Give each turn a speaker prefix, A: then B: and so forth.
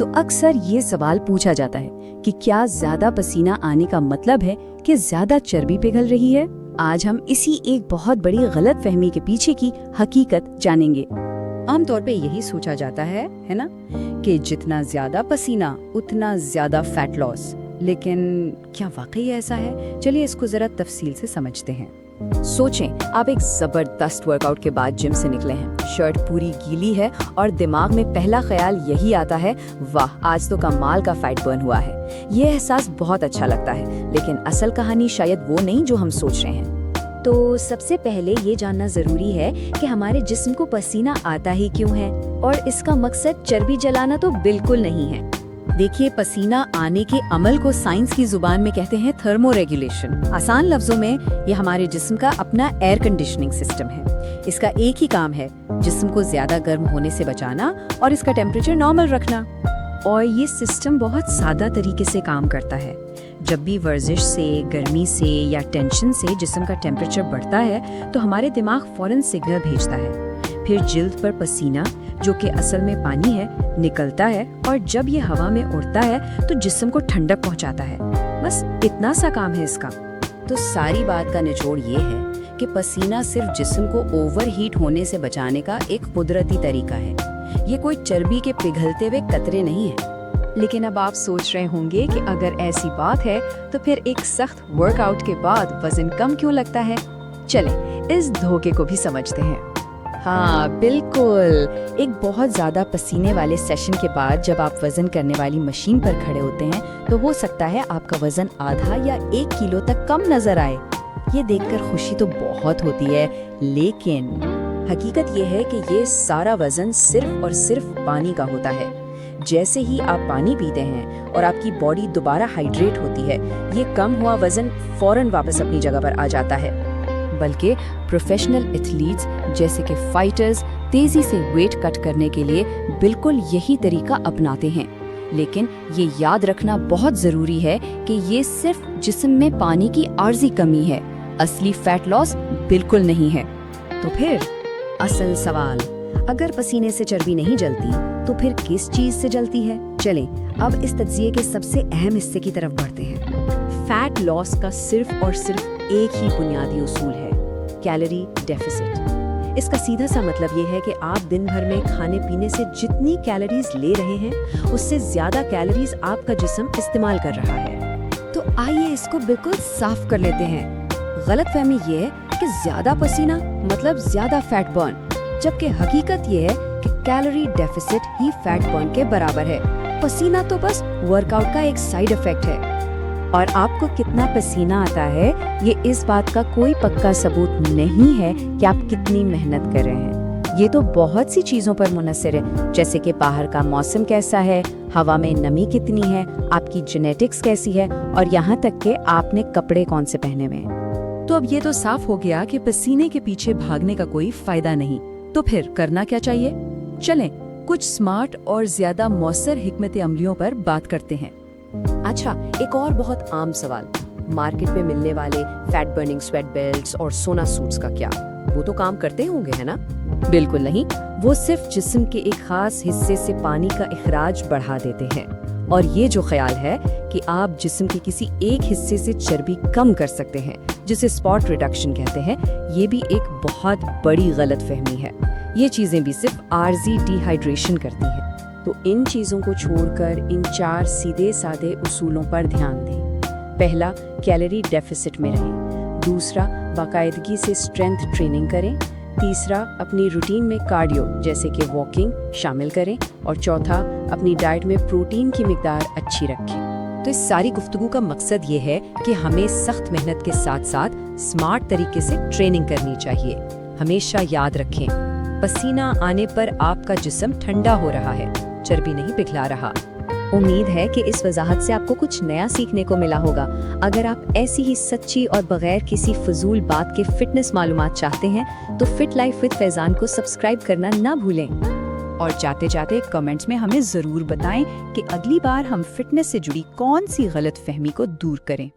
A: تو اکثر یہ سوال پوچھا جاتا ہے کہ کیا زیادہ پسینہ آنے کا مطلب ہے کہ زیادہ چربی پگھل رہی ہے؟ آج ہم اسی ایک بہت بڑی غلط فہمی کے پیچھے کی حقیقت جانیں گے۔
B: عام طور پہ یہی سوچا جاتا ہے نا، کہ جتنا زیادہ پسینہ اتنا زیادہ فیٹ لاس، لیکن کیا واقعی ایسا ہے؟ چلیے اس کو ذرا تفصیل سے سمجھتے ہیں۔
A: سوچیں، آپ ایک زبردست ورک آؤٹ کے بعد جم سے نکلے ہیں، شرٹ پوری گیلی ہے اور دماغ میں پہلا خیال یہی آتا ہے، واہ آج تو کمال کا فیٹ برن ہوا ہے۔ یہ احساس بہت اچھا لگتا ہے، لیکن اصل کہانی شاید وہ نہیں جو ہم سوچ رہے ہیں۔
C: تو سب سے پہلے یہ جاننا ضروری ہے کہ ہمارے جسم کو پسینہ آتا ہی کیوں ہے، اور اس کا مقصد چربی جلانا تو بالکل نہیں ہے۔
B: دیکھیے، پسینہ آنے کے عمل کو سائنس کی زبان میں کہتے ہیں تھرمو ریگولیشن۔ آسان لفظوں میں یہ ہمارے جسم کا اپنا ایئر کنڈیشننگ سسٹم ہے۔ اس کا ایک ہی کام ہے، جسم کو زیادہ گرم ہونے سے بچانا اور اس کا ٹیمپریچر نارمل رکھنا۔ اور یہ سسٹم بہت سادہ طریقے سے کام کرتا ہے۔ جب بھی ورزش سے، گرمی سے یا ٹینشن سے جسم کا ٹیمپریچر بڑھتا ہے تو ہمارے دماغ فوراً سگنل بھیجتا ہے۔ پھر جلد پر پسینہ، جو کہ اصل میں پانی ہے، نکلتا ہے، اور جب یہ ہوا میں اڑتا ہے تو جسم کو ٹھنڈک پہنچاتا ہے۔ بس اتنا سا کام ہے اس کا۔
A: تو ساری بات کا نچوڑ یہ ہے کہ پسینہ صرف جسم کو اوور ہیٹ ہونے سے بچانے کا ایک قدرتی طریقہ ہے، یہ کوئی چربی کے پگھلتے ہوئے قطرے نہیں ہیں۔
C: لیکن اب آپ سوچ رہے ہوں گے کہ اگر ایسی بات ہے تو پھر ایک سخت ورک آؤٹ کے بعد وزن کم کیوں لگتا ہے؟ چلیں اس دھوکے کو بھی سمجھتے ہیں۔
A: ہاں بالکل، ایک بہت زیادہ پسینے والے سیشن کے بعد جب آپ وزن کرنے والی مشین پر کھڑے ہوتے ہیں تو ہو سکتا ہے آپ کا وزن آدھا یا 1 کلو تک کم نظر آئے۔ یہ دیکھ کر خوشی تو بہت ہوتی ہے، لیکن حقیقت یہ ہے کہ یہ سارا وزن صرف اور صرف پانی کا ہوتا ہے۔ جیسے ہی آپ پانی پیتے ہیں اور آپ کی باڈی دوبارہ ہائیڈریٹ ہوتی ہے، یہ کم ہوا وزن فوراً واپس اپنی جگہ پر آ جاتا ہے۔ بلکہ پروفیشنل ایتھلیٹس جیسے کہ فائٹرز تیزی سے ویٹ کٹ کرنے کے لیے بالکل یہی طریقہ اپناتے ہیں۔ لیکن یہ یاد رکھنا بہت ضروری ہے کہ یہ صرف جسم میں پانی کی عارضی کمی ہے، اصلی فیٹ لاس بالکل نہیں ہے۔
B: تو پھر اصل سوال، اگر پسینے سے چربی نہیں جلتی تو پھر کس چیز سے جلتی ہے؟ چلیں اب اس تجزیے کے سب سے اہم حصے کی طرف بڑھتے ہیں۔ فیٹ لاس کا صرف اور صرف ایک ہی بنیادی اصول ہے، کیلوری ڈیفیسٹ۔ اس کا سیدھا سا مطلب یہ ہے کہ آپ دن بھر میں کھانے پینے سے جتنی کیلوریز لے رہے ہیں اس سے زیادہ کیلوریز آپ کا جسم استعمال کر رہا ہے۔ تو آئیے اس کو بالکل صاف کر لیتے ہیں۔ غلط فہمی یہ ہے کہ زیادہ پسینہ مطلب زیادہ فیٹ برن، جبکہ حقیقت یہ ہے کہ کیلوری ڈیفیسٹ ہی فیٹ برن کے برابر ہے۔ پسینہ تو بس ورک آؤٹ کا ایک سائیڈ ایفیکٹ ہے، اور آپ کو کتنا پسینہ آتا ہے یہ اس بات کا کوئی پکا ثبوت نہیں ہے کہ آپ کتنی محنت کر رہے ہیں۔ یہ تو بہت سی چیزوں پر منحصر ہے، جیسے کہ باہر کا موسم کیسا ہے، ہوا میں نمی کتنی ہے، آپ کی جینیٹکس کیسی ہے، اور یہاں تک کہ آپ نے کپڑے کون سے پہنے ہوئے ہیں۔ تو اب یہ تو صاف ہو گیا کہ پسینے کے پیچھے بھاگنے کا کوئی فائدہ نہیں۔ تو پھر کرنا کیا چاہیے؟ چلیں کچھ سمارٹ اور زیادہ مؤثر حکمت عملیوں پر بات کرتے ہیں۔
D: اچھا، ایک اور بہت عام سوال، مارکیٹ میں ملنے والے فیٹ برننگ سویٹ بیلٹس اور سونا سوٹس کا کیا؟ وہ تو کام کرتے ہوں گے، ہے نا؟
B: بالکل نہیں، وہ صرف جسم کے ایک خاص حصے سے پانی کا اخراج بڑھا دیتے ہیں۔ اور یہ جو خیال ہے کہ آپ جسم کے کسی ایک حصے سے چربی کم کر سکتے ہیں، جسے اسپاٹ ریڈکشن کہتے ہیں، یہ بھی ایک بہت بڑی غلط فہمی ہے۔ یہ چیزیں بھی صرف عارضی ڈی ہائیڈریشن کرتی ہیں۔
A: تو ان چیزوں کو چھوڑ کر ان 4 سیدھے سادے اصولوں پر دھیان دیں۔ پہلا، کیلوری ڈیفیسٹ میں رہیں۔ دوسرا، باقاعدگی سے اسٹرینتھ ٹریننگ کریں۔ تیسرا، اپنی روٹین میں کارڈیو جیسے کہ واکنگ شامل کریں۔ اور چوتھا، اپنی ڈائٹ میں پروٹین کی مقدار اچھی رکھیں۔
B: تو اس ساری گفتگو کا مقصد یہ ہے کہ ہمیں سخت محنت کے ساتھ ساتھ اسمارٹ طریقے سے ٹریننگ کرنی چاہیے۔ ہمیشہ یاد رکھیں، پسینہ آنے پر آپ کا جسم ٹھنڈا ہو رہا ہے، چربی نہیں پگھلا رہا۔
C: امید ہے کہ اس وضاحت سے آپ کو کچھ نیا سیکھنے کو ملا ہوگا۔ اگر آپ ایسی ہی سچی اور بغیر کسی فضول بات کے فٹنس معلومات چاہتے ہیں تو فٹ لائف وتھ فیضان کو سبسکرائب کرنا نہ بھولیں۔
B: اور جاتے جاتے کمنٹس میں ہمیں ضرور بتائیں کہ اگلی بار ہم فٹنس سے جڑی کون سی غلط فہمی کو دور کریں۔